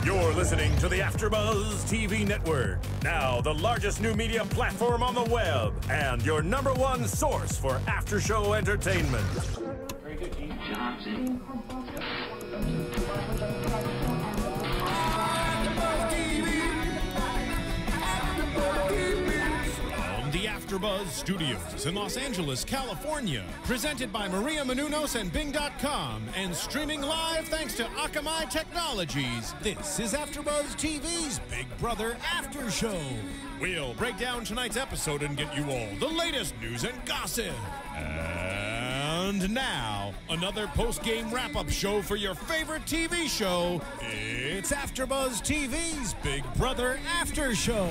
You're listening to the AfterBuzz TV Network, now the largest new media platform on the web, and your #1 source for after-show entertainment. Very good, Keith Johnson. The AfterBuzz Studios in Los Angeles, California. Presented by Maria Menounos and Bing.com and streaming live thanks to Akamai Technologies. This is AfterBuzz TV's Big Brother After Show. We'll break down tonight's episode and get you all the latest news and gossip. And now, another post-game wrap-up show for your favorite TV show. It's AfterBuzz TV's Big Brother After Show.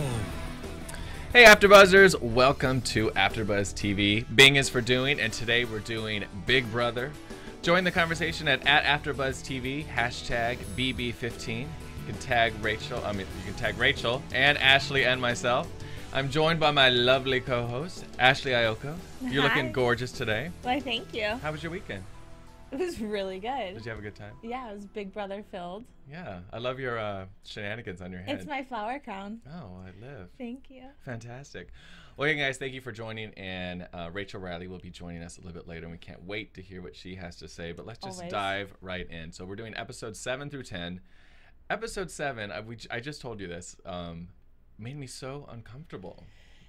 Hey AfterBuzzers, welcome to AfterBuzz TV. Bing is for doing, and today we're doing Big Brother. Join the conversation at AfterBuzzTV, hashtag BB15. You can tag Rachel and Ashley and myself. I'm joined by my lovely co-host, Ashley Iocco. You're looking gorgeous today. Why, thank you. How was your weekend? It was really good. Did you have a good time? Yeah, it was Big Brother filled. Yeah, I love your shenanigans on your head. It's my flower crown. Oh, I live. Thank you. Fantastic. Well, hey guys, thank you for joining, and Rachel Reilly will be joining us a little bit later, and we can't wait to hear what she has to say, but let's just dive right in. So we're doing episodes 7 through 10. Episode 7, I just told you this, made me so uncomfortable.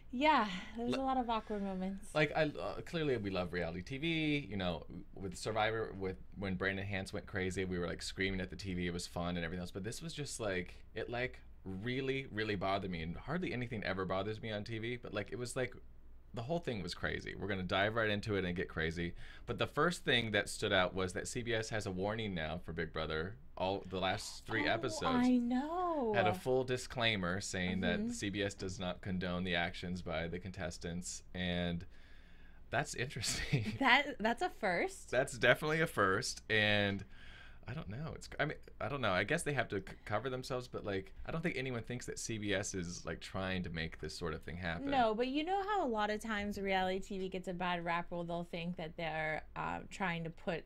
Yeah, there's a lot of awkward moments. Like, clearly we love reality TV. You know, with Survivor, when Brandon Hance went crazy, we were like screaming at the TV. It was fun and everything else. But this was just like, it like really, really bothered me. And hardly anything ever bothers me on TV. But like, it was like, the whole thing was crazy. We're going to dive right into it and get crazy. But the first thing that stood out was that CBS has a warning now for Big Brother. All the last 3 episodes. I know. Had a full disclaimer saying that CBS does not condone the actions by the contestants, and that's interesting. That's a first. That's definitely a first, and I don't know. I don't know. I guess they have to cover themselves, but like, I don't think anyone thinks that CBS is like trying to make this sort of thing happen. No, but you know how a lot of times reality TV gets a bad rap, or they'll think that they're trying to put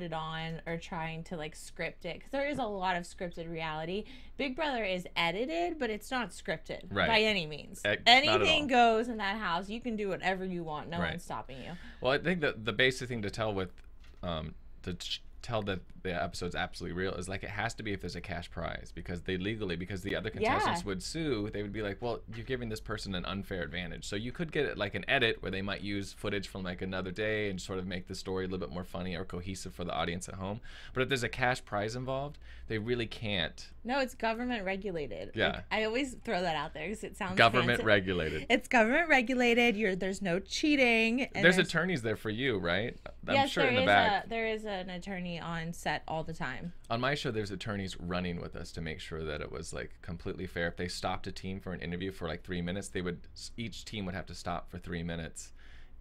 it on or trying to like script it, because there is a lot of scripted reality. Big Brother is edited, but it's not scripted by any means. Anything goes in that house. You can do whatever you want. No one's stopping you. Well, I think that the basic thing to tell with tell that the episode's absolutely real is like, it has to be if there's a cash prize, because they legally, because the other contestants would sue, they would be like, well, you're giving this person an unfair advantage. So you could get it like an edit where they might use footage from like another day and sort of make the story a little bit more funny or cohesive for the audience at home. But if there's a cash prize involved, they really can't. No, it's government regulated. Yeah. Like, I always throw that out there because it sounds government fancy. regulated. It's government regulated. There's no cheating. And there's attorneys there for you, right? Yes, sure in the back. There is an attorney on set all the time. On my show, there's attorneys running with us to make sure that it was like completely fair. If they stopped a team for an interview for like 3 minutes, each team would have to stop for 3 minutes,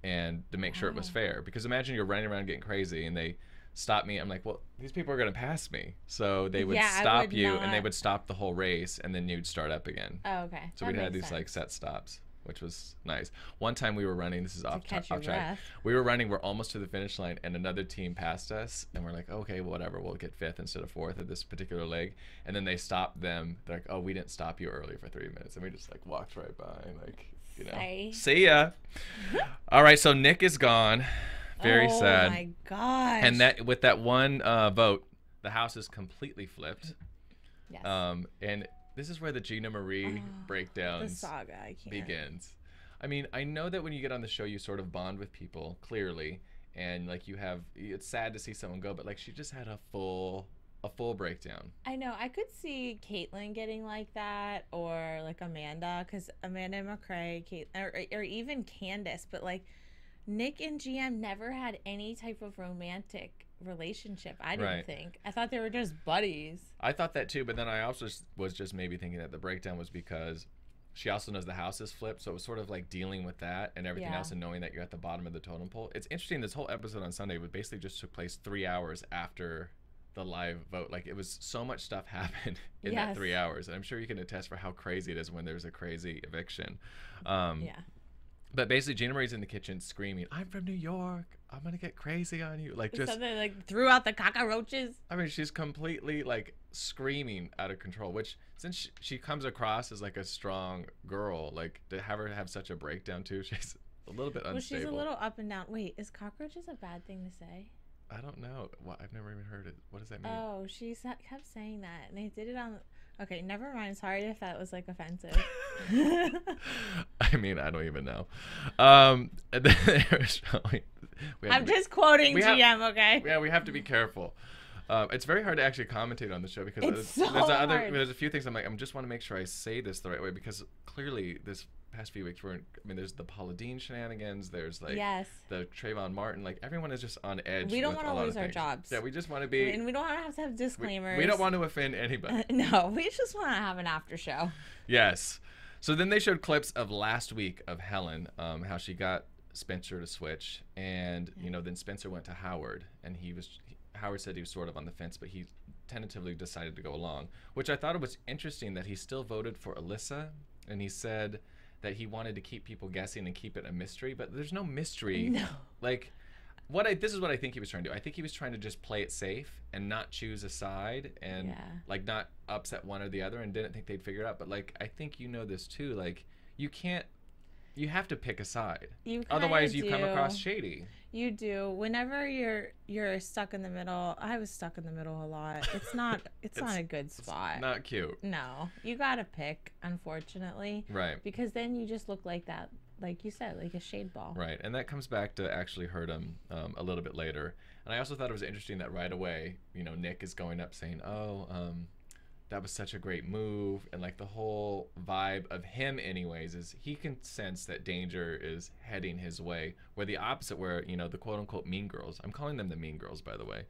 and to make sure it was fair. Because imagine you're running around getting crazy and they stop me. I'm like, well, these people are going to pass me. So they would stop you and they would stop the whole race, and then you'd start up again. Oh, okay. So we'd have these like set stops, which was nice. One time we were running, this is off track. We were running, we're almost to the finish line, and another team passed us, and we're like, okay, well, whatever, we'll get 5th instead of 4th at this particular leg. And then they stopped them. They're like, oh, we didn't stop you early for 3 minutes. And we just like walked right by, like, you know, see ya. All right, so Nick is gone. Very sad. Oh my gosh. And that with that one vote, the house is completely flipped. Yes. And this is where the Gina Marie breakdowns the saga begins. I mean, I know that when you get on the show, you sort of bond with people, clearly, and like it's sad to see someone go, but like, she just had a full breakdown. I know. I could see Caitlyn getting like that, or like Amanda, because Amanda McCrae, or even Candace, but like, Nick and GM never had any type of romantic relationship. I didn't think. I thought they were just buddies. I thought that too, but then I also was just maybe thinking that the breakdown was because she also knows the house is flipped, so it was sort of like dealing with that and everything else, and knowing that you're at the bottom of the totem pole. It's interesting, this whole episode on Sunday basically just took place 3 hours after the live vote. Like, it was so much stuff happened in that 3 hours, and I'm sure you can attest for how crazy it is when there's a crazy eviction. But basically, Gina Marie's in the kitchen screaming, "I'm from New York. I'm gonna get crazy on you!" Like just something like threw out the cockroaches. I mean, she's completely like screaming out of control. Which since she comes across as like a strong girl, like to have her have such a breakdown too, she's a little bit unstable. Well, she's a little up and down. Wait, is cockroaches a bad thing to say? I don't know. I've never even heard it. What does that mean? Oh, she kept saying that, and they did it on. Okay, never mind. Sorry if that was like offensive. I mean, I don't even know. And then I'm just quoting GM, okay? Yeah, we have to be careful. It's very hard to actually commentate on the show because there's a few things I just want to make sure I say this the right way, because clearly this past few weeks there's the Paula Deen shenanigans, there's like the Trayvon Martin, like everyone is just on edge. We don't want to lose our jobs. Yeah, we just want to be, and we don't want to have disclaimers. We don't want to offend anybody. No, we just want to have an after show. Yes. So then they showed clips of last week of Helen, how she got Spencer to switch, and then Spencer went to Howard, and Howard said he was sort of on the fence, but he tentatively decided to go along, which I thought it was interesting that he still voted for Alyssa, and he said that he wanted to keep people guessing and keep it a mystery, but there's no mystery. No. Like, this is what I think he was trying to do. I think he was trying to just play it safe and not choose a side and like not upset one or the other, and didn't think they'd figure it out. But like, I think this too. Like, you have to pick a side. Otherwise, you come across shady. You do. Whenever you're stuck in the middle, I was stuck in the middle a lot. It's not a good spot. It's not cute. No, you gotta pick, unfortunately. Right. Because then you just look like that, like you said, like a shade ball. Right, and that comes back to actually hurt him a little bit later. And I also thought it was interesting that right away, Nick is going up saying, that was such a great move, and like the whole vibe of him anyways is he can sense that danger is heading his way, where the opposite, where the quote-unquote mean girls, I'm calling them the mean girls, by the way,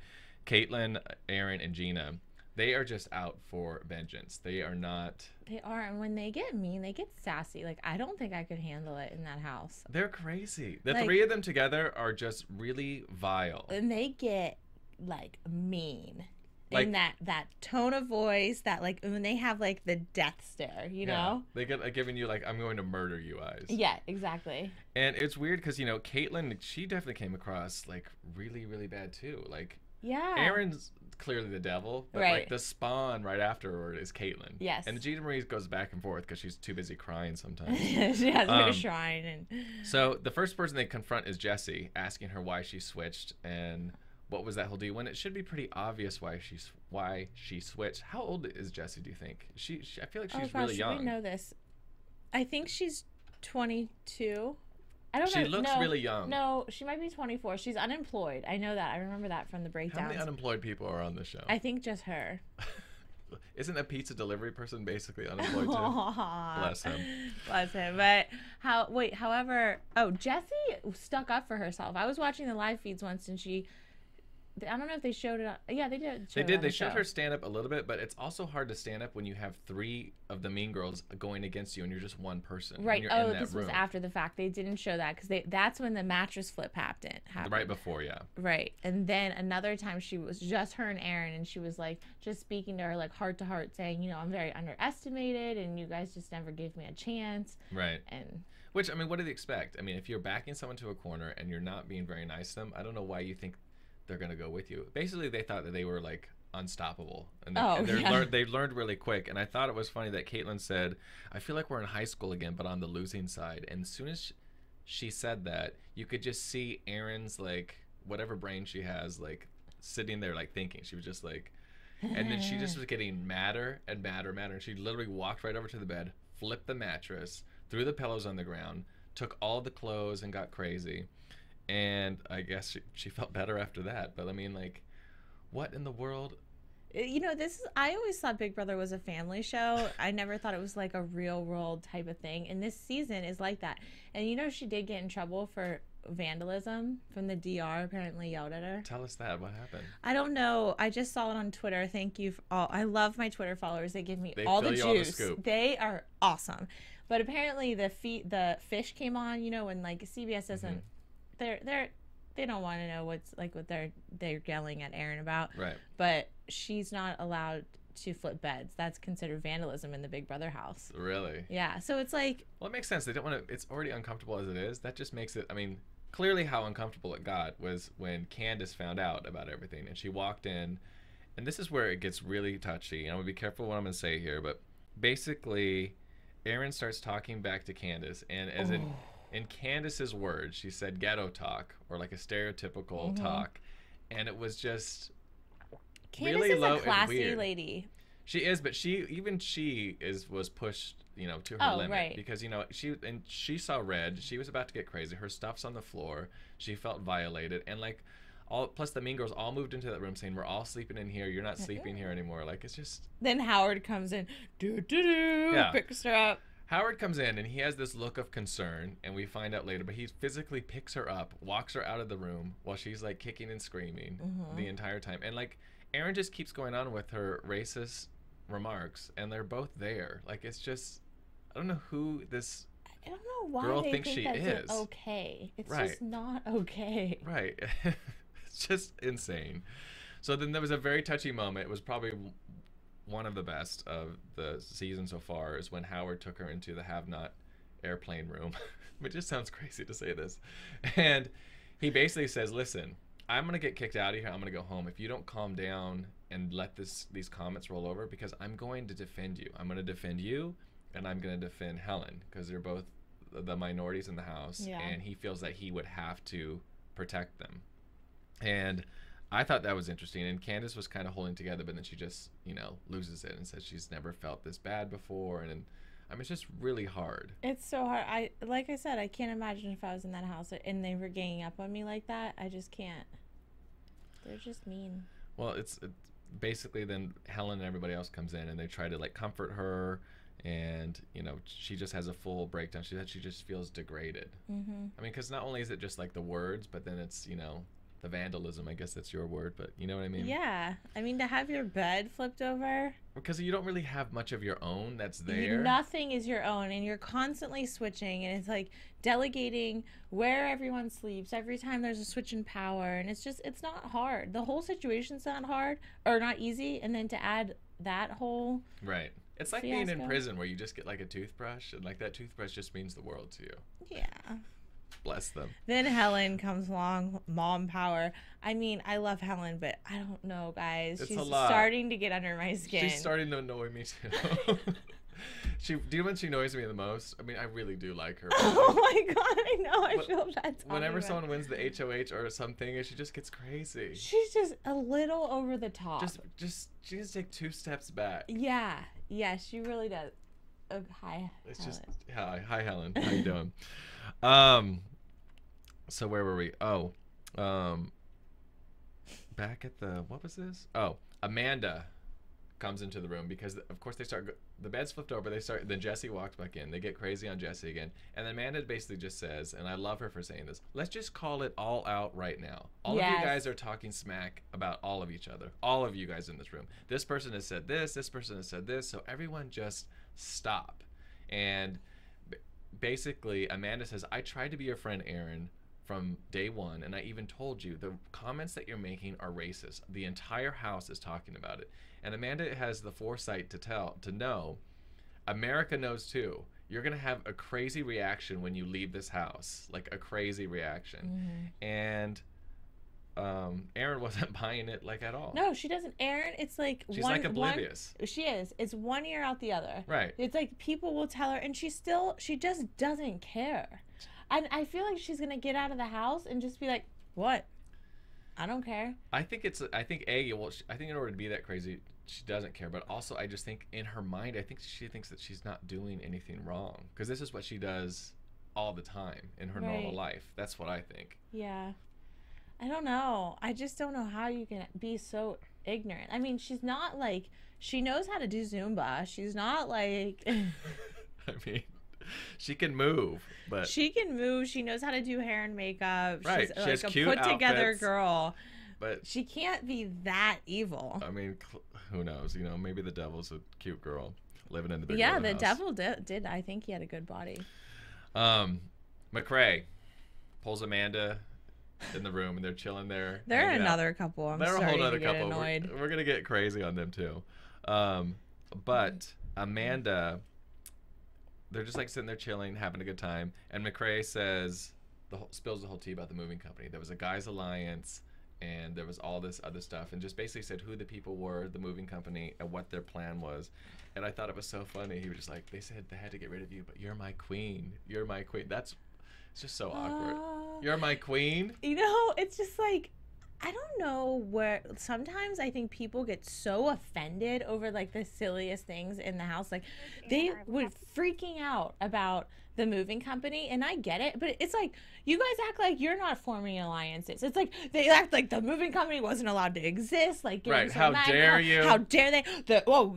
Caitlyn, Aaron, and Gina, they are just out for vengeance. They are not. They are, and when they get mean, they get sassy. Like, I don't think I could handle it in that house. They're crazy. The three of them together are just really vile. And they get like mean. Like, in that tone of voice, that like when they have like the death stare, know? They get like giving you like, I'm going to murder you eyes. Yeah, exactly. And it's weird because, Caitlyn, she definitely came across like really, really bad too. Like, Aaron's clearly the devil, but like the spawn right afterward is Caitlyn. Yes. And Gina Marie goes back and forth because she's too busy crying sometimes. She has her shrine. And so the first person they confront is Jessie, asking her why she switched and what was that whole deal, when it should be pretty obvious why she switched. How old is Jessie, do you think? I feel like she's really young. We know this. I think she's 22. I don't know. She looks really young. No, she might be 24. She's unemployed. I know that. I remember that from the breakdowns. How many unemployed people are on the show? I think just her. Isn't a pizza delivery person basically unemployed too? Bless him. Bless him. But however, Jessie stuck up for herself. I was watching the live feeds once, and I don't know if they showed it. Yeah, they did. They showed her stand up a little bit, but it's also hard to stand up when you have three of the mean girls going against you and you're just one person. Right. This was after the fact. They didn't show that because that's when the mattress flip happened. Right before, yeah. Right. And then another time she was just her and Aaron, and she was like just speaking to her like heart to heart, saying, I'm very underestimated and you guys just never gave me a chance. Right. And which, I mean, what do they expect? I mean, if you're backing someone to a corner and you're not being very nice to them, I don't know why you think they're gonna go with you. Basically, they thought that they were like unstoppable, and they learned really quick. And I thought it was funny that Caitlyn said, "I feel like we're in high school again, but on the losing side." And as soon as she said that, you could just see Aaron's like whatever brain she has like sitting there like thinking. She was just like, and then she just was getting madder and madder and madder. And she literally walked right over to the bed, flipped the mattress, threw the pillows on the ground, took all the clothes, and got crazy. And I guess she felt better after that. But I mean, like, what in the world? I always thought Big Brother was a family show. I never thought it was like a real world type of thing. And this season is like that. And she did get in trouble for vandalism from the DR, apparently yelled at her. Tell us that. What happened? I don't know. I just saw it on Twitter. Thank you for all. I love my Twitter followers. They give me all the juice. All the scoop. They are awesome. But apparently the fish came on, when like CBS doesn't they don't want to know what they're yelling at Aaron about. Right. But she's not allowed to flip beds. That's considered vandalism in the Big Brother house. Really? Yeah. So it's like. Well, it makes sense. They don't want to. It's already uncomfortable as it is. That just makes it. I mean, clearly, how uncomfortable it got was when Candace found out about everything, and she walked in, and this is where it gets really touchy. And I'm gonna be careful what I'm gonna say here, but basically, Aaron starts talking back to Candace, and as in Candace's words, she said ghetto talk, or like a stereotypical talk, and it was just Candace really is low a classy and weird. lady. She is, but she was pushed, to her limit, right. because she saw red. She was about to get crazy. Her stuff's on the floor. She felt violated, and like plus the mean girls all moved into that room saying, "We're all sleeping in here. You're not sleeping here anymore." Like, it's just. Then Howard comes in, picks her up. Howard comes in and he has this look of concern, and we find out later, but he physically picks her up, walks her out of the room while she's like kicking and screaming the entire time. And like Aaron just keeps going on with her racist remarks, and they're both there. Like, it's just, I don't know who this I don't know why girl they thinks think she that's is. Okay. It's Right. just not okay. Right. It's just insane. So then there was a very touchy moment. It was probably one of the best of the season so far, is when Howard took her into the have-not airplane room. It just sounds crazy to say this. And he basically says, listen, I'm going to get kicked out of here. I'm going to go home if you don't calm down and let these comments roll over, because I'm going to defend you. I'm going to defend you, and I'm going to defend Helen, because they're both the minorities in the house. Yeah. And he feels that he would have to protect them. And I thought that was interesting, and Candace was kind of holding together, but then she just, loses it and says she's never felt this bad before, and I mean, it's just really hard. It's so hard. Like I said, I can't imagine if I was in that house and they were ganging up on me like that. I just can't. They're just mean. Well, it's basically then Helen and everybody else comes in, and they try to like comfort her, and she just has a full breakdown. She said she just feels degraded. I mean, because not only is it just like the words, but then it's the vandalism, I guess that's your word, but you know what I mean? Yeah. I mean, to have your bed flipped over. Because you don't really have much of your own that's there. Nothing is your own, and you're constantly switching, and it's like delegating where everyone sleeps every time there's a switch in power, and it's not hard. The whole situation's not hard, or not easy, and then to add that whole Right. It's like fiasco. being in prison where you just get like a toothbrush, and like that toothbrush just means the world to you. Yeah. Bless them. Then Helen comes along, mom power. I mean, I love Helen, but I don't know, guys. It's She's a lot. starting to get under my skin. She's starting to annoy me too. Do you know when she annoys me the most? I mean, I really do like her. Oh my god, I know. I feel bad talking Whenever about someone wins the HOH or something, she just gets crazy. She's just a little over the top. She needs to take 2 steps back. Yeah, she really does. Oh, hi, It's Helen. just hi Helen. How you doing? So where were we? Back at what was this? Amanda comes into the room because of course the bed's flipped over. Then Jesse walks back in. They get crazy on Jesse again, and then Amanda basically just says, and I love her for saying this, let's just call it all out right now. All of you guys are talking smack about all of each other. All of you guys in this room. This person has said this person has said this, so everyone just stop. And basically Amanda says, I tried to be your friend, Aaron, from day one, and I even told you the comments that you're making are racist. The entire house is talking about it. And Amanda has the foresight to know America knows too. You're gonna have a crazy reaction when you leave this house, like a crazy reaction. And Aaron wasn't buying it like at all. No, she doesn't. Aaron, it's like she's like oblivious. She is. It's one ear out the other. Right. It's like people will tell her, and she just doesn't care. And I feel like she's gonna get out of the house and just be like, "What? I don't care." I think I think in order to be that crazy, she doesn't care. But also, I just think in her mind, I think she thinks that she's not doing anything wrong, because this is what she does all the time in her normal life. That's what I think. Yeah. I don't know. I just don't know how you can be so ignorant. I mean, she's not like, she knows how to do Zumba. She's not like. I mean. She can move, but she can move. She knows how to do hair and makeup. Right. She's She has like a cute put-together outfits, girl. but She can't be that evil. I mean, who knows? Maybe the devil's a cute girl living in the Big Yeah, Brother the house. devil did. I think he had a good body. McCrae pulls Amanda in the room, and they're chilling there. They're another couple. I'm they're starting a whole other to get couple. annoyed. We're gonna get crazy on them too. But Amanda, they're just like sitting there chilling, having a good time, and McRae says spills the whole tea about the moving company. There was a guys alliance, and there was all this other stuff, and just basically said who the people were, the moving company, and what their plan was. And I thought it was so funny. He was just like, they said they had to get rid of you, but you're my queen. You're my queen. It's just so awkward. You're my queen. You know, it's just like, I don't know where, sometimes I think people get so offended over like the silliest things in the house. Like they were freaking out about the moving company, and I get it, but it's like, you guys act like you're not forming alliances. It's like they act like the moving company wasn't allowed to exist. Like, right? How dare you? How dare they?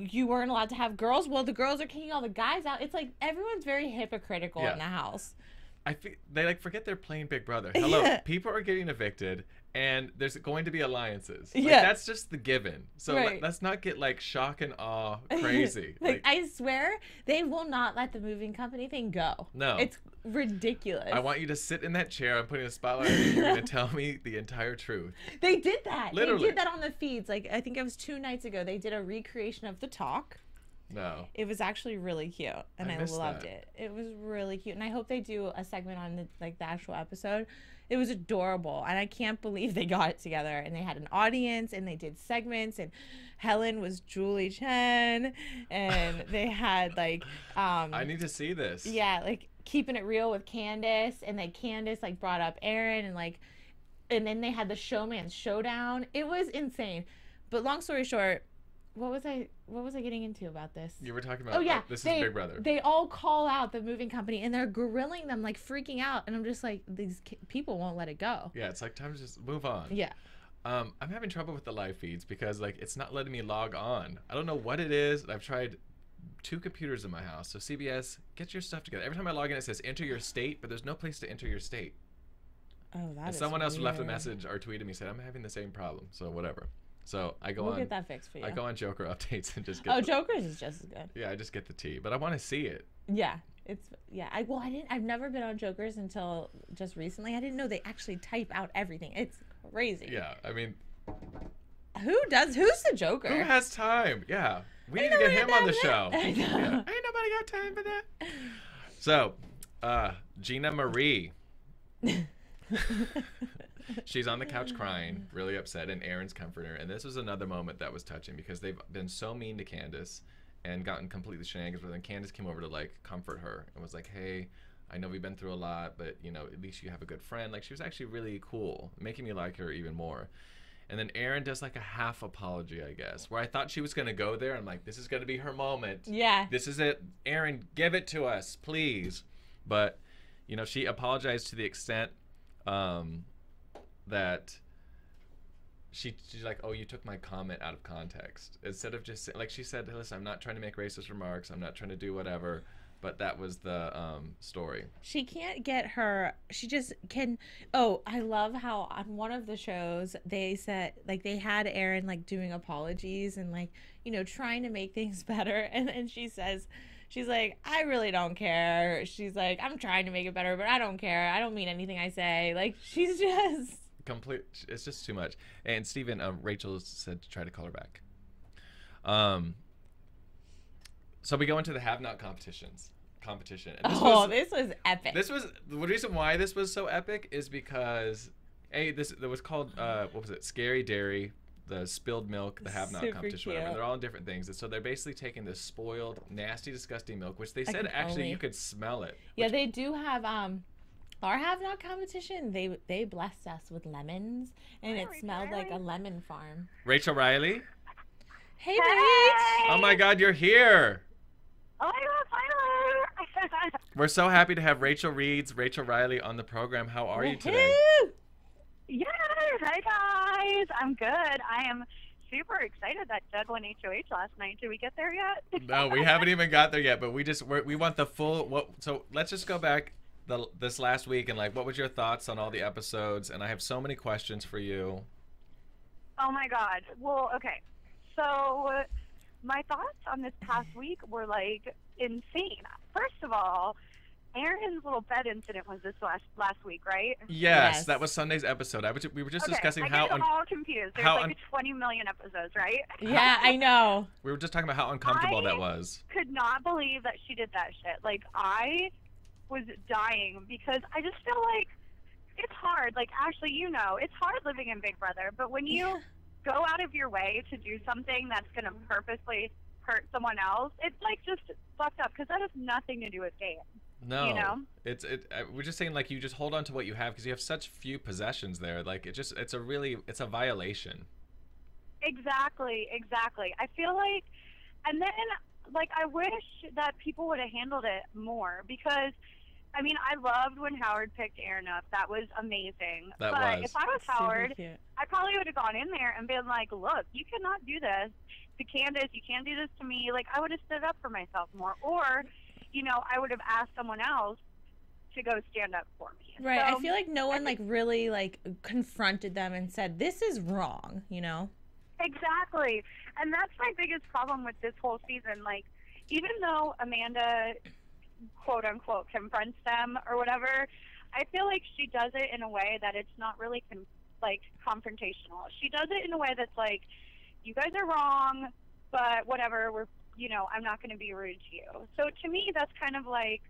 You weren't allowed to have girls. Well, the girls are kicking all the guys out. It's like everyone's very hypocritical in the house. I think they like forget they're playing Big Brother. Hello, people are getting evicted, and there's going to be alliances. Like, that's just the given. So let's not get like shock and awe crazy. like I swear they will not let the moving company thing go. No, it's ridiculous. I want you to sit in that chair. I'm putting a spotlight on you. You're going to tell me the entire truth. They did that. Literally. They did that on the feeds. Like I think it was 2 nights ago. They did a recreation of the talk. No. It was actually really cute, and I loved that. it. It was really cute, and I hope they do a segment on the actual episode. It was adorable, and I can't believe they got it together, and they had an audience, and they did segments, and Helen was Julie Chen, and they had like I need to see this. Yeah, like keeping it real with Candace, and then Candace like brought up Aaron, and then they had the showman's showdown. It was insane. But long story short, what was I getting into about this? You were talking about this is Big Brother. They all call out the moving company, and they're grilling them, like freaking out, and I'm just like, these people won't let it go. Yeah, it's like time to just move on. Yeah. I'm having trouble with the live feeds because like it's not letting me log on. I don't know what it is. I've tried 2 computers in my house. So CBS, get your stuff together. Every time I log in, it says enter your state, but there's no place to enter your state. Oh, that and is someone else weird. left a message or tweeted me said I'm having the same problem. So whatever. So I go We'll on. get that fixed for you. I go on Joker updates and just get. Joker's is just as good. Yeah, I just get the tea, but I want to see it. Yeah, I've never been on Joker's until just recently. I didn't know they actually type out everything. It's crazy. Yeah, I mean, who's the Joker? who has time? Yeah, we need to get him on the show. I know. Yeah. Ain't nobody got time for that. So, Gina Marie. She's on the couch crying, really upset, and Aaron's comforting her. And this was another moment that was touching because they've been so mean to Candace and gotten completely shenanigans with her. And Candace came over to like comfort her and was like, hey, I know we've been through a lot, but you know, at least you have a good friend. Like she was actually really cool, making me like her even more. And then Aaron does like a half apology, I guess, where I thought she was going to go there. I'm like, this is going to be her moment. Yeah. This is it. Aaron, give it to us, please. But, you know, she apologized to the extent that she's like, oh, you took my comment out of context. Instead of just, like she said, listen, I'm not trying to make racist remarks. I'm not trying to do whatever. But that was the story. She can't get her, she just can. Oh, I love how on one of the shows they said, like they had Aaron like doing apologies and like, you know, trying to make things better. And then she says, she's like, I really don't care. She's like, I'm trying to make it better, but I don't care. I don't mean anything I say. Like she's just. Complete. It's just too much. And Steven, Rachel said to try to call her back. So we go into the have-not competition. And this was epic. This was the reason why this was so epic is because this was called what was it? Scary Dairy, the spilled milk, the have-not competition. Whatever. They're all different things, and so they're basically taking this spoiled, nasty, disgusting milk, which they said actually you could smell it. Yeah, they do have our have-not competition. They blessed us with lemons, and it smelled like a lemon farm. Rachel Reilly. Hey, Rach. Oh my God, you're here. Oh my God, finally! We're so happy to have Rachel Reilly on the program. How are you today? Yes, hi guys. I'm good. I am super excited that Doug won HOH last night. Did we get there yet? No, we haven't even got there yet, but we want the full. So let's just go back this last week and like, what was your thoughts on all the episodes? And I have so many questions for you. Oh my God. Well, okay. So my thoughts on this past week were like insane. First of all, Aaron's little bed incident was this last week, right? Yes, that was Sunday's episode. We were just discussing how. I get all confused. There's like 20 million episodes, right? Yeah, I know. We were just talking about how uncomfortable that was. I could not believe that she did that shit. Like, I was dying because I just feel like it's hard. Like, Ashley, you know, it's hard living in Big Brother, but when you go out of your way to do something that's going to purposely hurt someone else, it's like just fucked up because that has nothing to do with game. No, you know? We're just saying, like, you just hold on to what you have because you have such few possessions there. Like, it's a violation. Exactly. I feel like, and then, like, I wish that people would have handled it more because, I mean, I loved when Howard picked Aaron up. That was amazing. But if I was Howard, I probably would have gone in there and been like, look, you cannot do this to Candace. You can't do this to me. Like, I would have stood up for myself more. Or, you know, I would have asked someone else to go stand up for me. Right. So, I feel like no one like really like confronted them and said, this is wrong, you know? Exactly. And that's my biggest problem with this whole season. Like, even though Amanda, quote unquote, confronts them or whatever, I feel like she does it in a way that it's not really confrontational. She does it in a way that's like, you guys are wrong, but whatever, I'm not going to be rude to you. So to me, that's kind of like,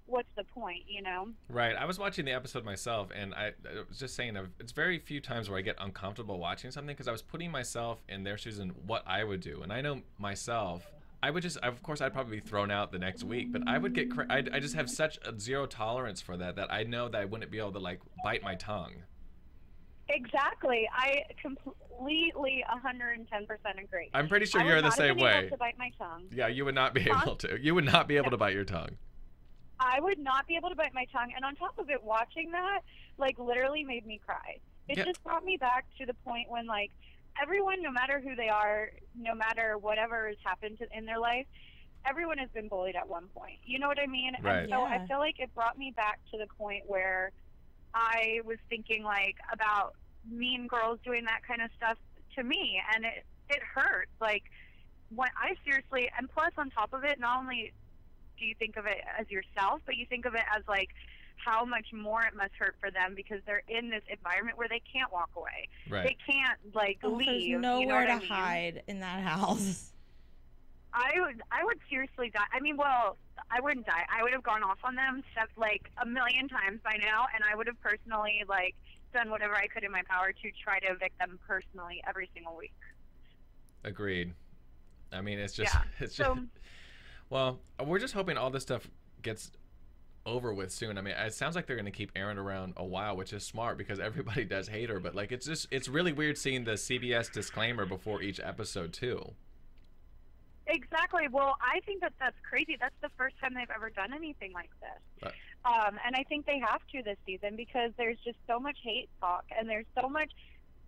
what's the point, you know? Right. I was watching the episode myself, and I was just saying, it's very few times where I get uncomfortable watching something because I was putting myself in their shoes and what I would do. And I know myself, of course, I'd probably be thrown out the next week, but I would I just have such a zero tolerance for that I know that I wouldn't be able to, like, bite my tongue. Exactly. I completely 110% agree. I'm pretty sure you're the same way. I would not be able to bite my tongue. Yeah, you would not be able to. You would not be able to bite your tongue. I would not be able to bite my tongue. And on top of it, watching that, like, literally made me cry. It just brought me back to the point when, like, everyone, no matter who they are, no matter whatever has happened in their life, everyone has been bullied at one point. You know what I mean? Right. And so I feel like it brought me back to the point where I was thinking, like, about mean girls doing that kind of stuff to me, and it hurts. Like, when I seriously, and plus on top of it, not only do you think of it as yourself, but you think of it as, like, how much more it must hurt for them because they're in this environment where they can't walk away. Right. They can't, like, leave. There's nowhere you know what to I mean? hide in that house. I would seriously die. I mean, well, I wouldn't die. I would have gone off on them like a million times by now, and I would have personally, like, done whatever I could in my power to try to evict them personally every single week. Agreed. I mean, it's just, well, we're just hoping all this stuff gets over with soon. I mean, it sounds like they're going to keep Erin around a while, which is smart because everybody does hate her, but, like, it's really weird seeing the CBS disclaimer before each episode too. Exactly. Well, I think that's crazy. That's the first time they've ever done anything like this. And I think they have to this season because there's just so much hate talk and there's so much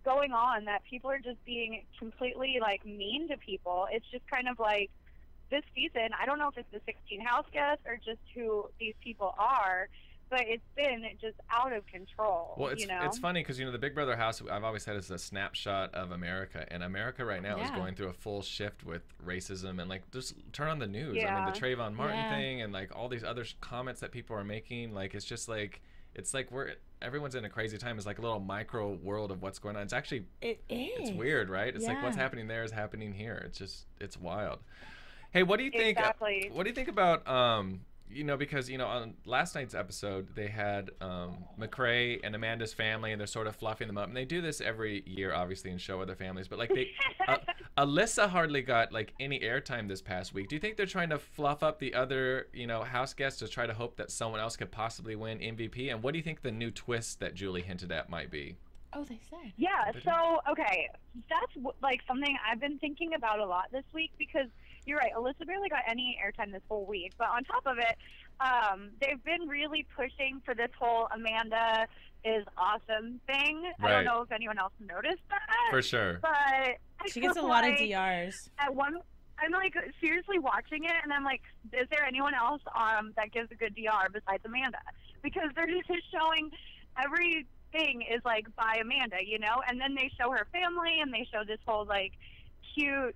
going on that people are just being completely, like, mean to people. It's just kind of like this season, I don't know if it's the 16 house guests or just who these people are, but it's been just out of control. Well, it's, you know? it's funny because, you know, the Big Brother house, I've always said, is a snapshot of America. And America right now is going through a full shift with racism. And, like, just turn on the news. I mean, the Trayvon Martin thing and, like, all these other comments that people are making. Like, it's just like, it's like everyone's in a crazy time. It's like a little micro world of what's going on. It's actually, it's weird, right? It's like what's happening there is happening here. It's just, it's wild. Hey, what do you think? Exactly. What do you think about, you know, because, you know, on last night's episode, they had McCrae and Amanda's family, and they're sort of fluffing them up. And they do this every year, obviously, and show other families. But, like, Alyssa hardly got, like, any airtime this past week. Do you think they're trying to fluff up the other, you know, house guests to try to hope that someone else could possibly win MVP? And what do you think the new twist that Julie hinted at might be? Oh, they said. Yeah, so, okay, that's, like, something I've been thinking about a lot this week because you're right, Alyssa barely got any airtime this whole week. But on top of it, they've been really pushing for this whole Amanda is awesome thing. Right. I don't know if anyone else noticed that. For sure. But she gets a lot of DRs. I'm like seriously watching it, and I'm like, is there anyone else that gives a good DR besides Amanda? Because they're just showing everything is like by Amanda, you know. And then they show her family, and they show this whole like cute,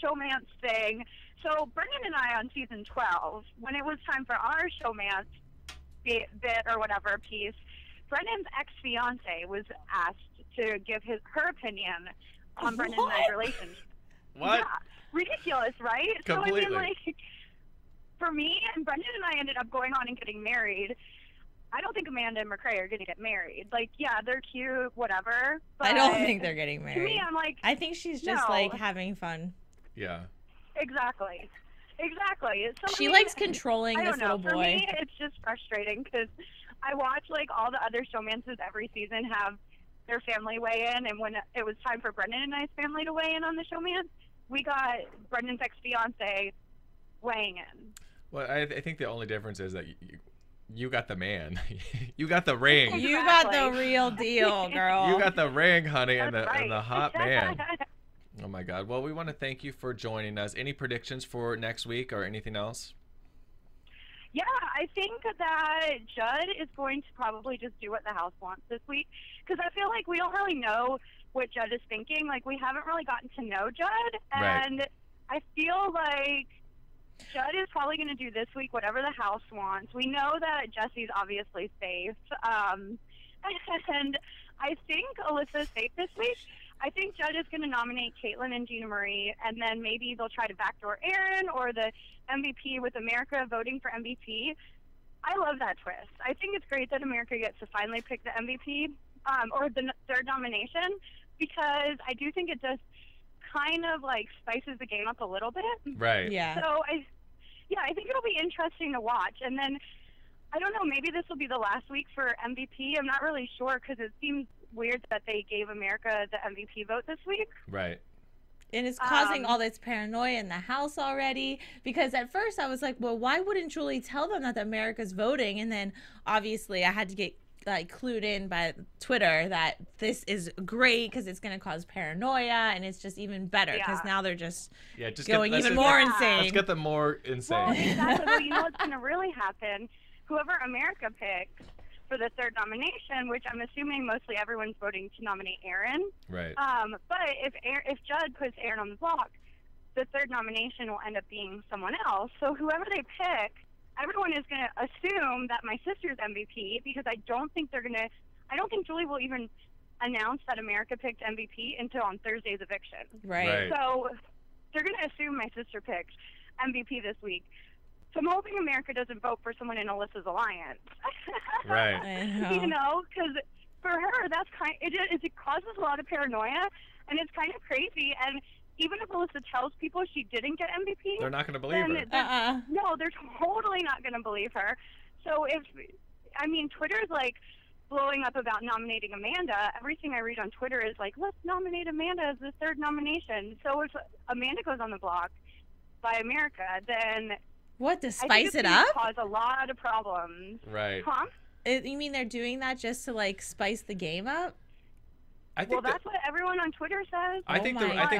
showmance thing. So Brendan and I on season 12, when it was time for our showmance bit or whatever piece, Brendan's ex-fiance was asked to give her opinion on Brendan and I's relationship. What? Yeah, ridiculous, right? Completely. So I mean, like, for me, and Brendan and I ended up going on and getting married. I don't think Amanda and McCrae are going to get married. Like, yeah, they're cute, whatever. But I don't think they're getting to married. me, I'm like, I think she's just no. like having fun. Yeah. Exactly. So, She I mean, likes controlling I this don't know. little For boy. me, it's just frustrating because I watch like all the other showmances every season have their family weigh in, and when it was time for Brendan and I's family to weigh in on the showmance, we got Brendan's ex-fiance weighing in. Well, I think the only difference is that you got the man. You got the ring. You got the real deal, girl. You got the ring, honey, and That's the right. hot man. Oh my God. Well, we want to thank you for joining us. Any predictions for next week or anything else? Yeah, I think that Judd is going to probably just do what the house wants this week because I feel like we don't really know what Judd is thinking. Like, we haven't really gotten to know Judd, and I feel like Judd is probably going to do this week whatever the house wants. We know that Jesse's obviously safe, and I think Alyssa's safe this week. I think Judd is going to nominate Caitlyn and Gina Marie, and then maybe they'll try to backdoor Aaron or the MVP with America voting for MVP. I love that twist. I think it's great that America gets to finally pick the MVP or the third nomination because I do think it just kind of like spices the game up a little bit. Right. Yeah. So I think it'll be interesting to watch. And then I don't know, maybe this will be the last week for MVP. I'm not really sure because it seems weird that they gave America the MVP vote this week. Right. And it's causing all this paranoia in the house already. Because at first I was like, well, why wouldn't Julie tell them that America's voting? And then obviously I had to get like clued in by Twitter that this is great because it's going to cause paranoia, and it's just even better because now they're just going even more insane. Let's get them more insane. Well, exactly. Well, you know what's going to really happen? Whoever America picks for the third nomination, which I'm assuming mostly everyone's voting to nominate Aaron. Right. But if Judd puts Aaron on the block, the third nomination will end up being someone else. So whoever they pick, everyone is going to assume that my sister's MVP because I don't think Julie will even announce that America picked MVP until on Thursday's eviction. Right. So they're going to assume my sister picked MVP this week. So I'm hoping America doesn't vote for someone in Alyssa's alliance. Right. I know. You know, because for her, that's it causes a lot of paranoia, and it's kind of crazy. And even if Alyssa tells people she didn't get MVP, they're not going to believe her. No, they're totally not going to believe her. So Twitter's like blowing up about nominating Amanda. Everything I read on Twitter is like, let's nominate Amanda as the third nomination. So if Amanda goes on the block by America, then what, to I think spice it's it gonna up? cause a lot of problems. Right. Huh? You mean they're doing that just to like spice the game up? I think Well, that's what everyone on Twitter says. I think oh my I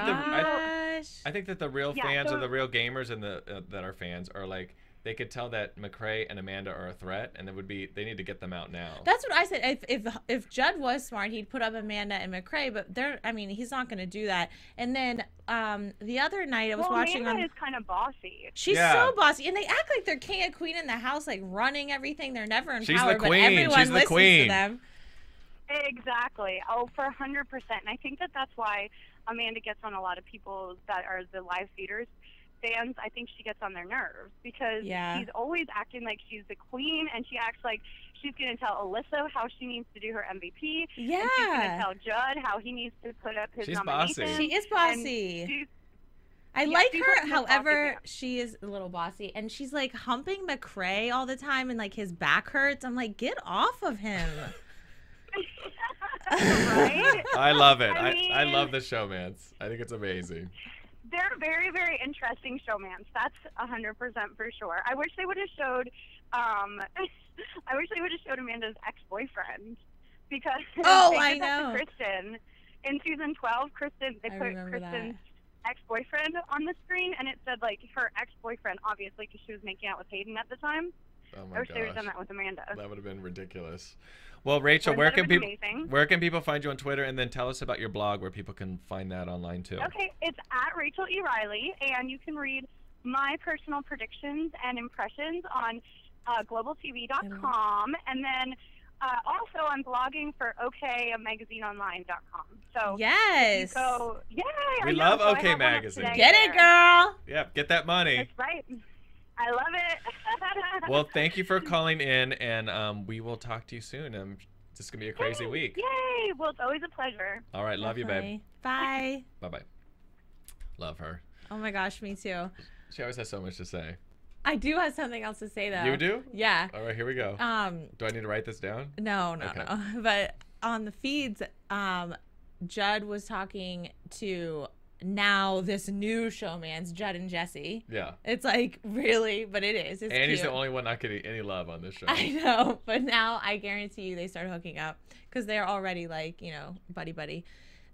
gosh. think that the real Yeah, fans so- or the real gamers and that are fans are like, they could tell that McCrae and Amanda are a threat, and they need to get them out now. That's what I said. If Judd was smart, he'd put up Amanda and McCrae, but he's not going to do that. And then the other night I was watching Amanda is kind of bossy. She's so bossy, and they act like they're king and queen in the house, like running everything. They're never in She's power, the queen. but everyone She's the listens queen. to them. Exactly. Oh, for 100%. And I think that's why Amanda gets on a lot of people that are the live feeders fans. I think she gets on their nerves because she's always acting like she's the queen, and she acts like she's going to tell Alyssa how she needs to do her MVP. Yeah. And she's going to tell Judd how he needs to put up his nomination. bossy. She is bossy. I like her, however, she is a little bossy, and she's like humping McCrae all the time, and like his back hurts. I'm like, get off of him. Right? I love it. I I love the showmance. I think it's amazing. They're very, very interesting showmans. That's 100% for sure. I wish they would have showed. I wish they would have showed Amanda's ex-boyfriend because I did that know. to Kristen in season 12. They put Kristen's ex-boyfriend on the screen, and it said like her ex-boyfriend, obviously, because she was making out with Hayden at the time. Oh my I wish they would have gosh. done that with Amanda. That would have been ridiculous. Well, Rachel, Wouldn't that have been where can people find you on Twitter, and then tell us about your blog where people can find that online too? Okay, it's at Rachel E. Reilly, and you can read my personal predictions and impressions on globaltv.com, and then also I'm blogging for OKMagazineOnline.com. So Yes. So yay! We love OK Magazine. Get it, girl. Yeah, get that money. That's right. I love it. Well, thank you for calling in, and we will talk to you soon. This is gonna be a crazy week. Yay! Well, it's always a pleasure. All right, love you, babe. Bye. Bye-bye. Love her. Oh my gosh, me too. She always has so much to say. I do have something else to say though. You do? Yeah. All right, here we go. Do I need to write this down? No. Okay. But on the feeds, Judd was talking to now this new showman's Judd and Jesse. Yeah. It's like, really? But it is. It's and he's cute. the only one not getting any love on this show. I know, but now I guarantee you they start hooking up because they're already like, you know, buddy.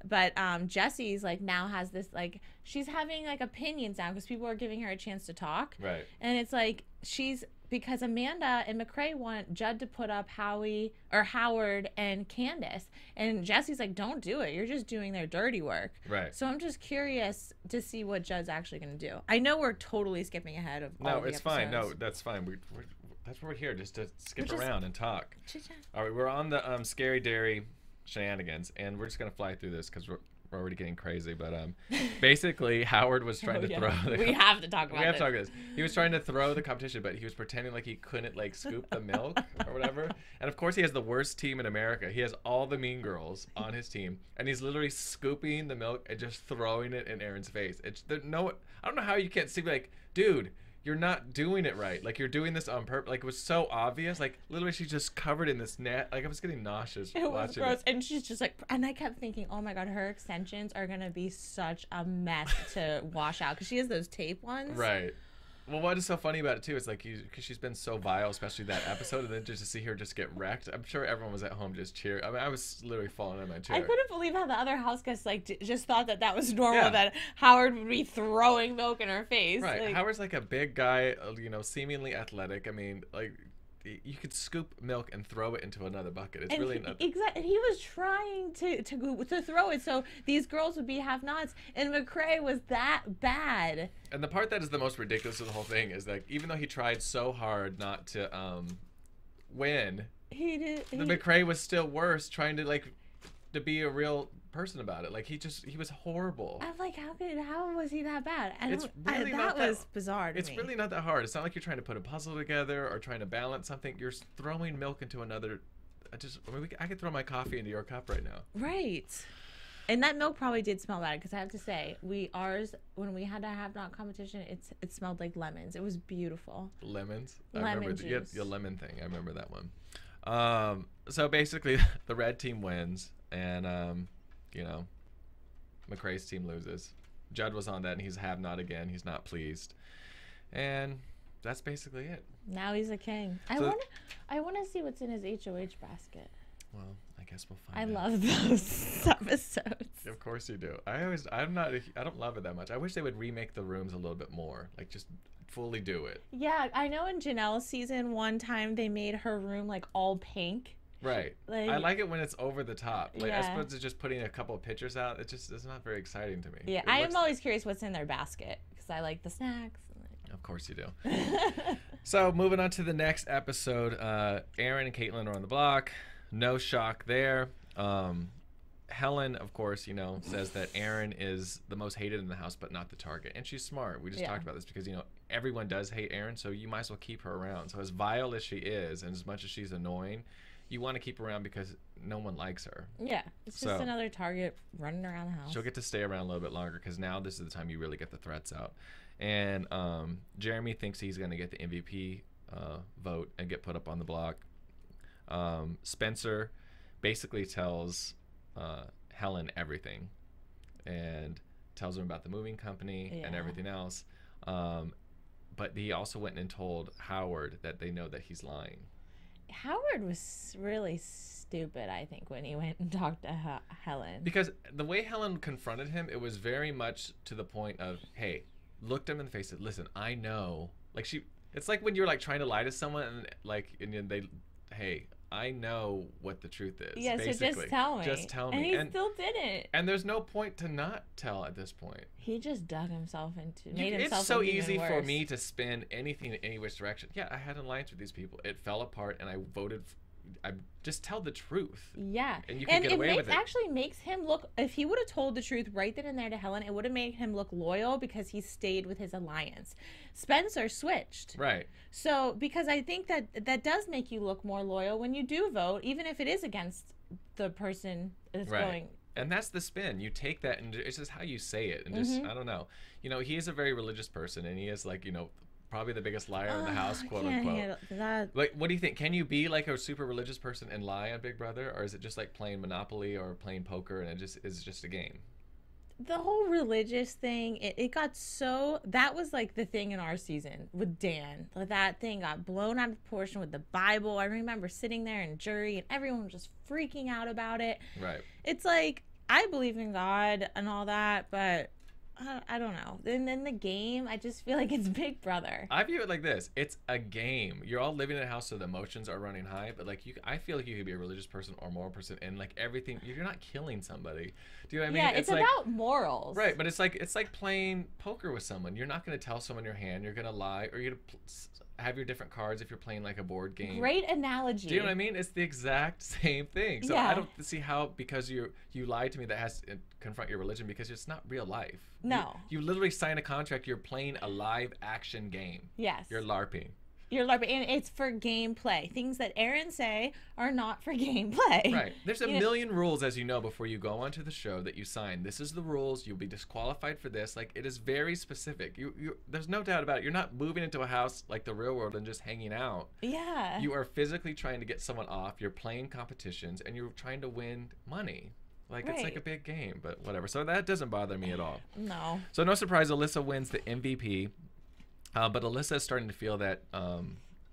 But Jesse's like now has this like she's having like opinions now because people are giving her a chance to talk. Right. And it's like because Amanda and McCrae want Judd to put up Howard and Candace, and Jesse's like, don't do it. You're just doing their dirty work. Right. So I'm just curious to see what Judd's actually going to do. I know we're totally skipping ahead of all No, the it's fine. No, episodes. that's fine. That's what we're here, just to skip We're just- around and talk. All right, we're on the Scary Dairy shenanigans, and we're just gonna fly through this because we're already getting crazy. But basically, Howard was trying to throw. We have to talk about We have this. to talk about this. He was trying to throw the competition, but he was pretending like he couldn't like scoop the milk or whatever. And of course, he has the worst team in America. He has all the mean girls on his team, and he's literally scooping the milk and just throwing it in Aaron's face. I don't know how you can't see, like, dude, you're not doing it right. Like, you're doing this on purpose. Like, it was so obvious. Like, literally, she's just covered in this net. Like, I was getting nauseous It was watching gross. it. And she's just like, and I kept thinking, oh my God, her extensions are going to be such a mess to wash out because she has those tape ones. Right. Well, what is so funny about it, too, is, like, because she's been so vile, especially that episode, and then just to see her just get wrecked. I'm sure everyone was at home just cheering. I mean, I was literally falling in my chair. I couldn't believe how the other house guests like just thought that was normal, Yeah. that Howard would be throwing milk in her face. Right. Like, Howard's like a big guy, you know, seemingly athletic. I mean, like, you could scoop milk and throw it into another bucket. It's really not. Exactly. He was trying to throw it so these girls would be half-nots, and McCrae was that bad. And the part that is the most ridiculous of the whole thing is that even though he tried so hard not to win, the McCrae was still worse, trying to to be a real person about it. Like, he was horrible. I'm like, how was he that bad? That was bizarre to me. It's really not that hard. It's not like you're trying to put a puzzle together or trying to balance something. You're throwing milk into another. I could throw my coffee into your cup right now. Right. And that milk probably did smell bad because I have to say, when we had to have not competition, it smelled like lemons. It was beautiful. Lemons? Lemon I remember juice. the lemon thing. I remember that one. So basically, the red team wins, and you know, McCrae's team loses. Judd was on that, and he's have-not again. He's not pleased. And that's basically it. Now he's a king. I want to see what's in his HOH basket. Well, I guess we'll find I out. love those episodes. Of course you do. I don't love it that much. I wish they would remake the rooms a little bit more. Like, just fully do it. Yeah, I know in Janelle's season, one time they made her room like all pink. Right. I like it when it's over the top. Like, Yeah. I suppose it's just putting a couple of pictures out. It's not very exciting to me. Yeah, I am always curious what's in their basket because I like the snacks. Of course you do. So moving on to the next episode, Aaron and Caitlin are on the block. No shock there. Helen, of course, you know, says that Aaron is the most hated in the house, but not the target. And she's smart. We just talked about this because, you know, everyone does hate Aaron, so you might as well keep her around. So as vile as she is and as much as she's annoying, you want to keep her around because no one likes her. Yeah, it's just another target running around the house. She'll get to stay around a little bit longer because now this is the time you really get the threats out. And Jeremy thinks he's going to get the MVP vote and get put up on the block. Spencer basically tells Helen everything and tells him about the moving company and everything else. But he also went and told Howard that they know that he's lying. Howard was really stupid, I think, when he went and talked to Helen. Because the way Helen confronted him, it was very much to the point of, hey, looked him in the face and said, listen, I know. Like, It's like when you're like trying to lie to someone and like, and then hey, I know what the truth is. Yeah, basically. so just tell me. Just tell me. And he still didn't. And there's no point to not tell at this point. He just dug himself made himself It's so look even easy worse. for me to spin anything in any which direction. Yeah, I had an alliance with these people. It fell apart, and I voted. I just tell the truth. Yeah, and you can get away with it. Actually makes him look. If he would have told the truth right then and there to Helen, it would have made him look loyal because he stayed with his alliance. Spencer switched. Right. So because I think that does make you look more loyal when you do vote, even if it is against the person that's going. And that's the spin. You take that, and it's just how you say it, and just I don't know. You know, he is a very religious person, and he is like, you know, probably the biggest liar in the house, quote unquote. Like, what do you think? Can you be like a super religious person and lie on Big Brother, or is it just like playing Monopoly or playing poker, and it is just a game? The whole religious thing, it got so, that was like the thing in our season with Dan. Like, that thing got blown out of proportion with the Bible. I remember sitting there in jury and everyone was just freaking out about it. Right. It's like, I believe in God and all that, but I don't know. And then the game, I just feel like it's Big Brother. I view it like this. It's a game. You're all living in a house, so the emotions are running high. But like, I feel like you could be a religious person or moral person, and like everything, you're not killing somebody. Do you know what I mean? Yeah, it's like, about morals. Right, but it's like playing poker with someone. You're not going to tell someone your hand. You're going to lie, or you're going to have your different cards if you're playing like a board game. Great analogy. Do you know what I mean? It's the exact same thing. So I don't see how, because you lied to me, that has to confront your religion, because it's not real life. No. You literally sign a contract. You're playing a live action game. Yes. You're LARPing. You're LARPing, and it's for gameplay. Things that Aaron say are not for gameplay. Right. There's a million rules, as you know, before you go onto the show that you sign. This is the rules. You'll be disqualified for this. Like, it is very specific. There's no doubt about it. You're not moving into a house like the real world and just hanging out. Yeah. You are physically trying to get someone off. You're playing competitions, and you're trying to win money. Like, it's like a big game, but whatever. So that doesn't bother me at all. No. So no surprise, Alyssa wins the MVP. But Alyssa is starting to feel that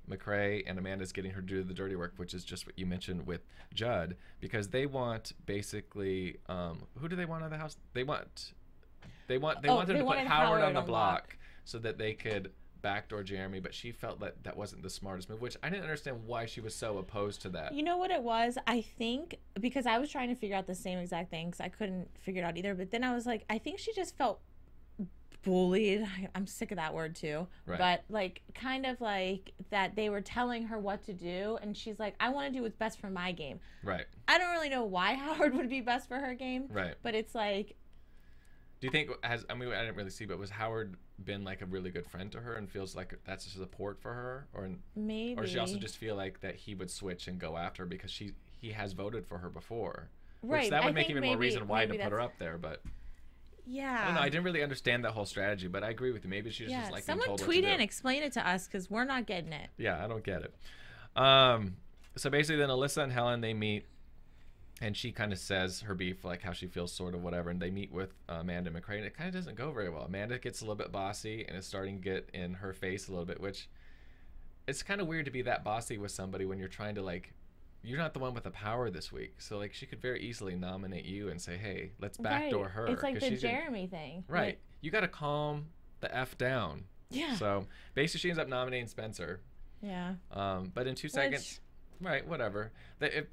McCrae and Amanda's getting her to do the dirty work, which is just what you mentioned with Judd, because they want basically who do they want out of the house? They want them to put Howard on the block so that they could backdoor Jeremy, but she felt that that wasn't the smartest move, which I didn't understand why she was so opposed to that. You know what it was? I think because I was trying to figure out the same exact thing because I couldn't figure it out either, but then I was like, I think she just felt bullied. I'm sick of that word too. Right. But like, kind of like that they were telling her what to do, and she's like, I want to do what's best for my game. Right. I don't really know why Howard would be best for her game. Right. But it's like, do you think I didn't really see, but was Howard been like a really good friend to her and feels like that's a support for her, or maybe, or she also just feel like that he would switch and go after her because he has voted for her before, right? Which that would make even more reason why to put her up there, but. Yeah. I don't know. I didn't really understand that whole strategy, but I agree with you. Maybe she's just like someone tweet in, explain it to us because we're not getting it. Yeah, I don't get it. So basically, then Alyssa and Helen, they meet, and she kind of says her beef, like how she feels, sort of whatever, and they meet with Amanda McCrae, and it kind of doesn't go very well. Amanda gets a little bit bossy and is starting to get in her face a little bit, which it's kind of weird to be that bossy with somebody when you're trying to like. You're not the one with the power this week, so like she could very easily nominate you and say, "Hey, let's backdoor her." It's like the Jeremy thing, right? Like, you got to calm the f down. Yeah. So basically, she ends up nominating Spencer. Yeah. But in 2 seconds, right? Whatever.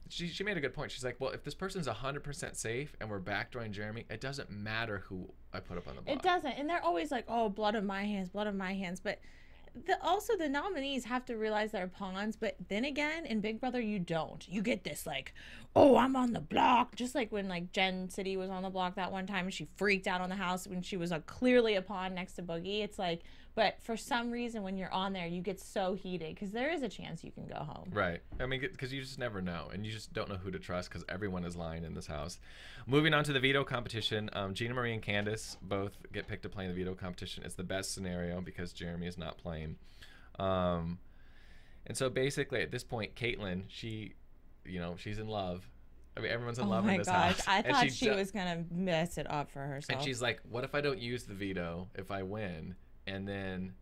She made a good point. She's like, "Well, if this person's 100% safe and we're backdooring Jeremy, it doesn't matter who I put up on the block." It doesn't, and they're always like, "Oh, blood on my hands, blood on my hands," but. Also, the nominees have to realize they're pawns, but then again, in Big Brother, you don't. You get this, like, oh, I'm on the block. Just like when, like, Jen City was on the block that one time, and she freaked out on the house when she was clearly a pawn next to Boogie. It's like, but for some reason, when you're on there, you get so heated, because there is a chance you can go home. Right. I mean, because you just never know, and you just don't know who to trust, because everyone is lying in this house. Moving on to the veto competition, Gina Marie and Candace both get picked to play in the veto competition. It's the best scenario, because Jeremy is not playing. And so basically at this point, Caitlyn, she's in love. I mean, everyone's in love in this house. I thought she was gonna mess it up for herself. And she's like, what if I don't use the veto if I win? And then,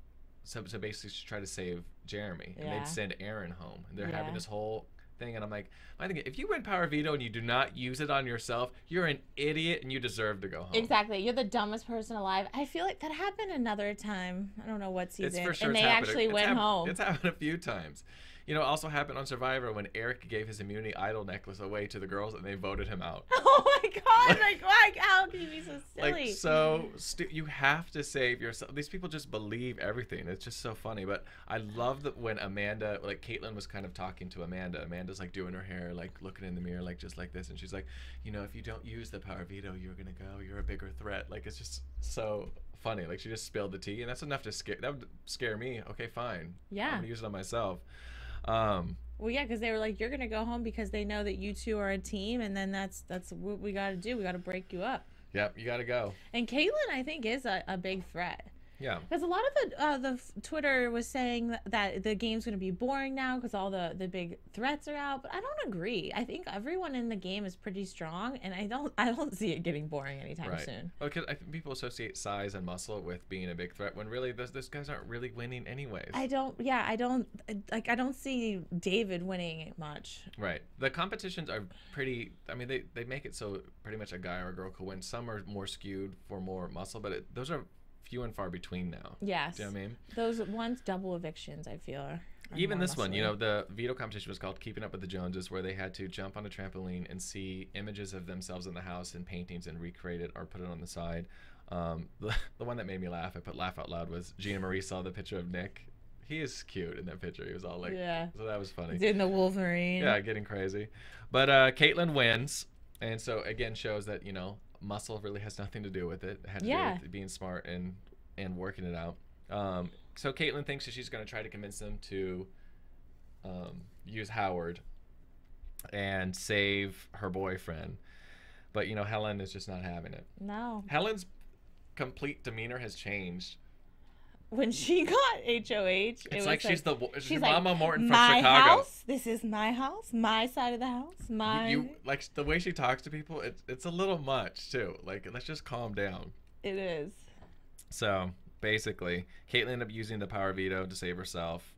so basically she tried to save Jeremy. And they'd send Aaron home. And they're having this whole thing, and I'm like, I think if you win power veto and you do not use it on yourself, you're an idiot and you deserve to go home. Exactly. You're the dumbest person alive. I feel like that happened another time. I don't know what season. It's for sure. And they actually went home. It's happened a few times. You know, it also happened on Survivor when Eric gave his immunity idol necklace away to the girls and they voted him out. Oh my God! Like, how can you be so silly? Like, so you have to save yourself. These people just believe everything. It's just so funny. But I love that when Amanda, like Caitlyn was kind of talking to Amanda. Amanda's like doing her hair, like looking in the mirror, like just like this, and she's like, you know, if you don't use the power veto, you're gonna go. You're a bigger threat. Like, it's just so funny. Like, she just spilled the tea, and that's enough to scare. That would scare me. Okay, fine. Yeah. I'm gonna use it on myself. Well, yeah, because they were like, you're gonna go home because they know that you two are a team, and then that's what we got to do. We got to break you up. Yep, you got to go. And Caitlyn, I think, is a big threat. Yeah. Because a lot of the Twitter was saying that the game's going to be boring now because all the big threats are out, but I don't agree. I think everyone in the game is pretty strong, and I don't see it getting boring anytime soon. Well, because I think people associate size and muscle with being a big threat when really those guys aren't really winning anyways. I don't see David winning much. Right. The competitions are pretty. I mean, they make it so pretty much a guy or a girl can win. Some are more skewed for more muscle, but those are few and far between now. Yes. Do you know what I mean? Those ones double evictions, I feel. Even this one, you know, the veto competition was called Keeping Up with the Joneses, where they had to jump on a trampoline and see images of themselves in the house and paintings and recreate it or put it on the side. The one that made me laugh, I put laugh out loud, was Gina Marie saw the picture of Nick. He is cute in that picture. He was all like, yeah. So that was funny. Doing the Wolverine. Yeah, getting crazy. But Caitlyn wins, and so again shows that, you know, muscle really has nothing to do with it. It had to do with being smart and working it out. So Caitlyn thinks that she's going to try to convince them to use Howard and save her boyfriend. But, you know, Helen is just not having it. No. Helen's complete demeanor has changed. When she got HOH, it's like she's like, Mama Morton from my Chicago. House. This is my house, my side of the house, my. You like the way she talks to people. It's a little much too. Like, let's just calm down. It is. So basically, Caitlyn ended up using the power veto to save herself.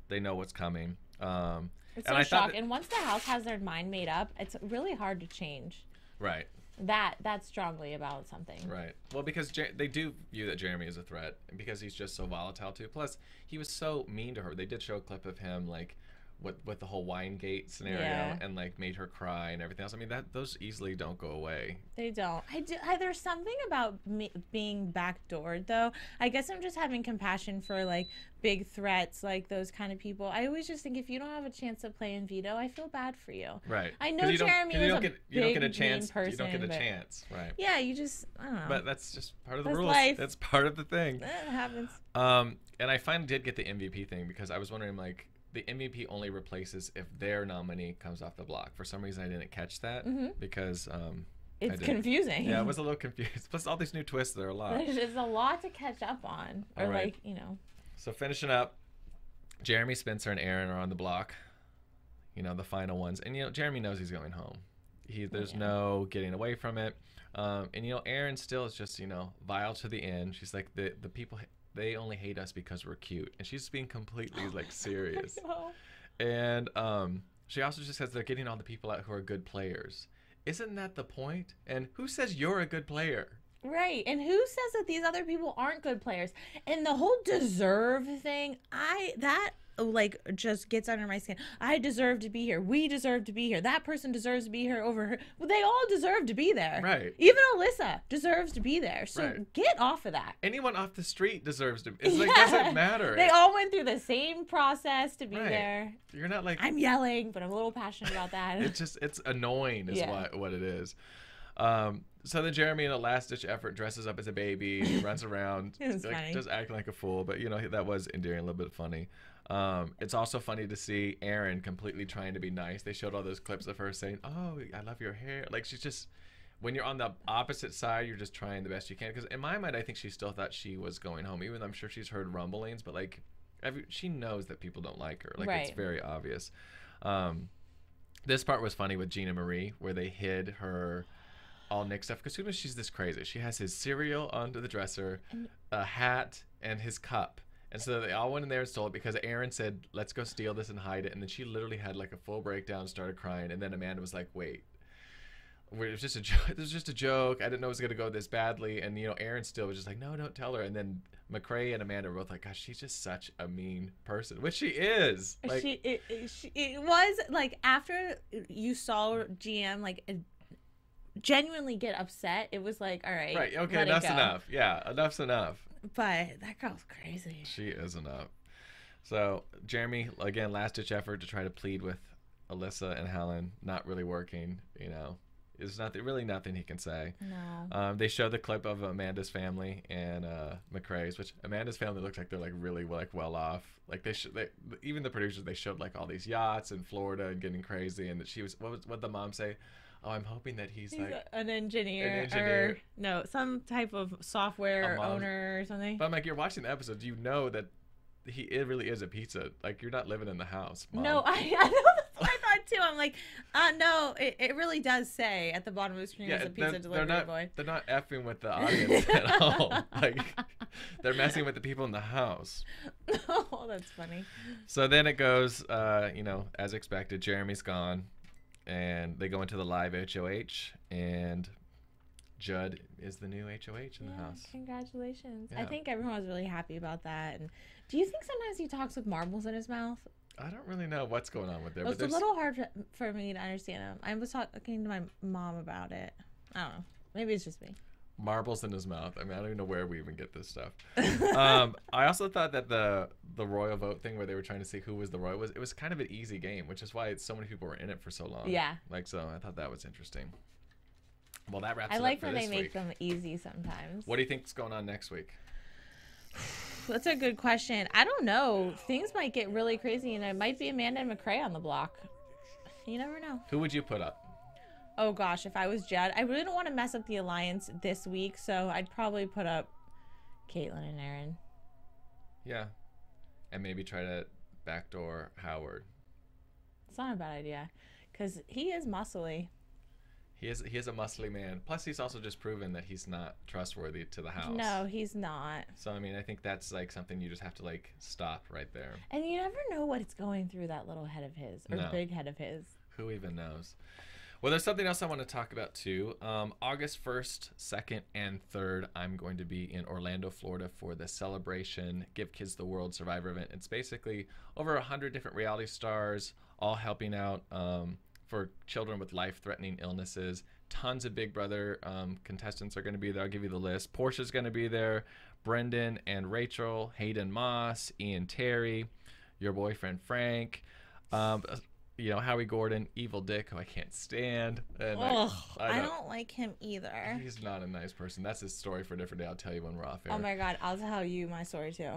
They know what's coming. It's so shocking. And once the house has their mind made up, it's really hard to change. Right. That strongly about something. Right. Well, because they do view that Jeremy is a threat, and because he's just so volatile too. Plus, he was so mean to her. They did show a clip of him like with the whole Winegate scenario and like made her cry and everything else. I mean, those easily don't go away. They don't. There's something about me being backdoored though. I guess I'm just having compassion for like big threats, like those kind of people. I always just think if you don't have a chance to play in veto, I feel bad for you. Right. I know Jeremy was a big, mean person. You don't get a chance. Right. Yeah, you just, I don't know. But that's just part of the rules. Life. That's part of the thing. It happens. And I finally did get the MVP thing because I was wondering, like, the MVP only replaces if their nominee comes off the block. For some reason, I didn't catch that because it's confusing. Yeah, I was a little confused. Plus, all these new twists, there are a lot. There's a lot to catch up on, or like, you know. So finishing up, Jeremy, Spencer, and Aaron are on the block. You know, the final ones, and you know, Jeremy knows he's going home. There's no getting away from it. And you know, Aaron still is just, you know, vile to the end. She's like, the people, they only hate us because we're cute, and she's being completely like serious. And she also just says they're getting all the people out who are good players. Isn't that the point? And who says you're a good player? Right. And who says that these other people aren't good players? And the whole deserve thing, that like just gets under my skin. I deserve to be here. We deserve to be here. That person deserves to be here over her. Well, they all deserve to be there. Right. Even Alyssa deserves to be there. So get off of that. Anyone off the street deserves to. It's like, doesn't matter. They all went through the same process to be there. You're not like, I'm yelling, but I'm a little passionate about that. It's annoying is what it is. So then Jeremy, in a last-ditch effort, dresses up as a baby. He runs around, just acting like a fool. But, you know, that was endearing, a little bit funny. It's also funny to see Erin completely trying to be nice. They showed all those clips of her saying, oh, I love your hair. Like, she's just, when you're on the opposite side, you're just trying the best you can. Because in my mind, I think she still thought she was going home, even though I'm sure she's heard rumblings. But, like, she knows that people don't like her. Like, it's very obvious. This part was funny with Gina Marie, where they hid her all Nick stuff, because as soon as she's this crazy, she has his cereal under the dresser, a hat, and his cup, And so they all went in there and stole it because Aaron said, let's go steal this and hide it. And then she literally had like a full breakdown, started crying. And then Amanda was like, wait, it was just a joke. This was just a joke. I didn't know it was going to go this badly. And, you know, Aaron still was just like, no, don't tell her. And then McCrae and Amanda were both like, gosh, she's just such a mean person, which she is. Like, it was like after you saw GM like genuinely get upset, it was like, all right. Right. Okay. Enough's enough. Yeah. Enough's enough. But that girl's crazy. She is enough. So Jeremy, again, last-ditch effort to try to plead with Alyssa and Helen, not really working. You know, there's really nothing he can say. No. They showed the clip of Amanda's family and McCrae's, which Amanda's family looks like they're like really like well off. Like even the producers, they showed like all these yachts in Florida and getting crazy, and that she was what the mom say? Oh, I'm hoping that he's like an engineer. Or no, some type of software owner or something. But I'm like, you're watching the episode, you know that it really is a pizza. Like, you're not living in the house, Mom. No, I know, that's what I thought too. I'm like, no, it really does say at the bottom of the screen, it's a pizza delivery boy. They're not effing with the audience at all. Like, they're messing with the people in the house. Oh, that's funny. So then it goes, you know, as expected, Jeremy's gone. And they go into the live HOH, and Judd is the new HOH in the house. Congratulations. Yeah. I think everyone was really happy about that. And do you think sometimes he talks with marbles in his mouth? I don't really know what's going on with there. It's a little hard for me to understand him. I was talking to my mom about it. I don't know. Maybe it's just me. Marbles in his mouth. I mean, I don't even know where we even get this stuff. I also thought that the royal vote thing where they were trying to see who was the royal it was kind of an easy game, which is why so many people were in it for so long. Yeah. Like, so I thought that was interesting. Well, that wraps it I up like for when this they make week. them easy sometimes. What do you think's going on next week? That's a good question. I don't know. Things might get really crazy, and it might be Amanda and McCrae on the block. You never know. Who would you put up? Oh gosh, if I was Judd, I really don't want to mess up the alliance this week, so I'd probably put up Caitlyn and Aaron. Yeah. And maybe try to backdoor Howard. It's not a bad idea, because he is muscly. He is a muscly man. Plus, he's also just proven that he's not trustworthy to the house. No, he's not. So, I mean, I think that's like something you just have to like stop right there. And you never know what it's going through that little head of his, or big head of his. Who even knows? Well, there's something else I want to talk about too. August 1st, 2nd, and 3rd, I'm going to be in Orlando, Florida for the Celebration Give Kids the World Survivor event. It's basically over 100 different reality stars all helping out for children with life-threatening illnesses. Tons of Big Brother contestants are going to be there. I'll give you the list. Portia's going to be there. Brendan and Rachel, Hayden Moss, Ian Terry, your boyfriend Frank, you know, Howie Gordon, Evil Dick, who I can't stand. And I don't like him either. He's not a nice person. That's his story for a different day. I'll tell you when we're off air. Oh my God, I'll tell you my story too.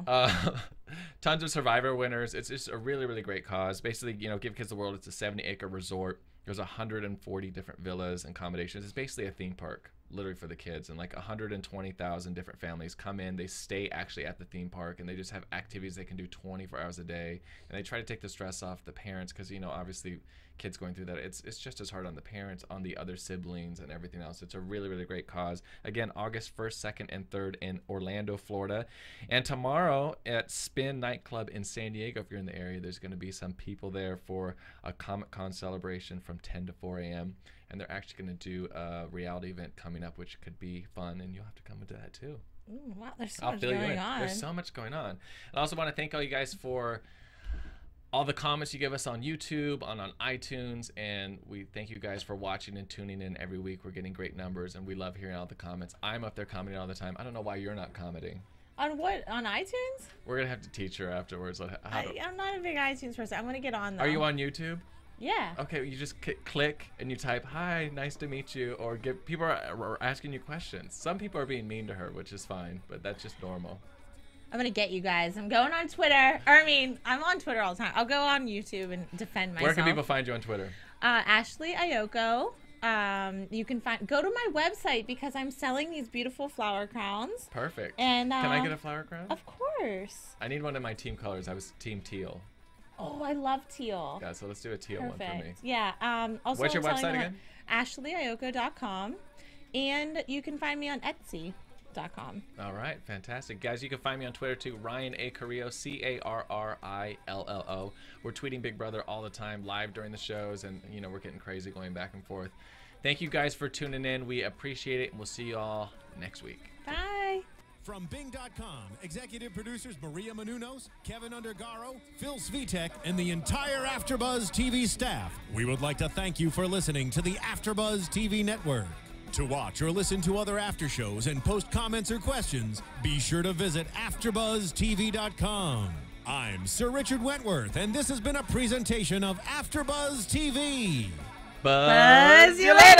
Tons of Survivor winners. It's just a really, really great cause. Basically, you know, Give Kids the World. It's a 70-acre resort. There's 140 different villas and accommodations. It's basically a theme park, literally for the kids. And like 120,000 different families come in. They stay actually at the theme park, and they just have activities they can do 24 hours a day. And they try to take the stress off the parents because, you know, obviously kids going through that, it's just as hard on the parents, on the other siblings, and everything else. It's a really, really great cause. Again, August 1st, 2nd, and 3rd in Orlando, Florida. And tomorrow at Spin Nightclub in San Diego, if you're in the area, there's going to be some people there for a Comic-Con celebration from 10 to 4 a.m. And they're actually going to do a reality event coming up, which could be fun, and you'll have to come to that too. Ooh, wow, there's so much going on. There's so much going on. And I also want to thank all you guys for all the comments you give us on YouTube, on iTunes, and we thank you guys for watching and tuning in every week. We're getting great numbers, and we love hearing all the comments. I'm up there commenting all the time. I don't know why you're not commenting. On what? On iTunes? We're going to have to teach her afterwards. I'm not a big iTunes person. I'm going to get on, though. Are you on YouTube? Yeah. Okay, you just click and you type, hi, nice to meet you, or people are asking you questions. Some people are being mean to her, which is fine, but that's just normal. I'm going to get you guys. I'm going on Twitter. I'm on Twitter all the time. I'll go on YouTube and defend myself. Where can people find you on Twitter? Ashley Iocco. You can go to my website because I'm selling these beautiful flower crowns. Perfect. And can I get a flower crown? Of course. I need one of my team colors. I was team teal. Oh, I love teal. Yeah, so let's do a teal one for me. Yeah. Also, what's your website again? AshleyIocco.com. And you can find me on Etsy. AfterBuzzTV.com. All right, fantastic. Guys, you can find me on Twitter too, Ryan A. Carrillo, Carrillo. We're tweeting Big Brother all the time, live during the shows, and, you know, we're getting crazy going back and forth. Thank you guys for tuning in. We appreciate it, and we'll see you all next week. Bye. From Bing.com, executive producers Maria Menounos, Kevin Undergaro, Phil Svitek, and the entire AfterBuzz TV staff, we would like to thank you for listening to the AfterBuzz TV network. To watch or listen to other after shows and post comments or questions, be sure to visit AfterBuzzTV.com. I'm Sir Richard Wentworth, and this has been a presentation of AfterBuzz TV. Buzz you later.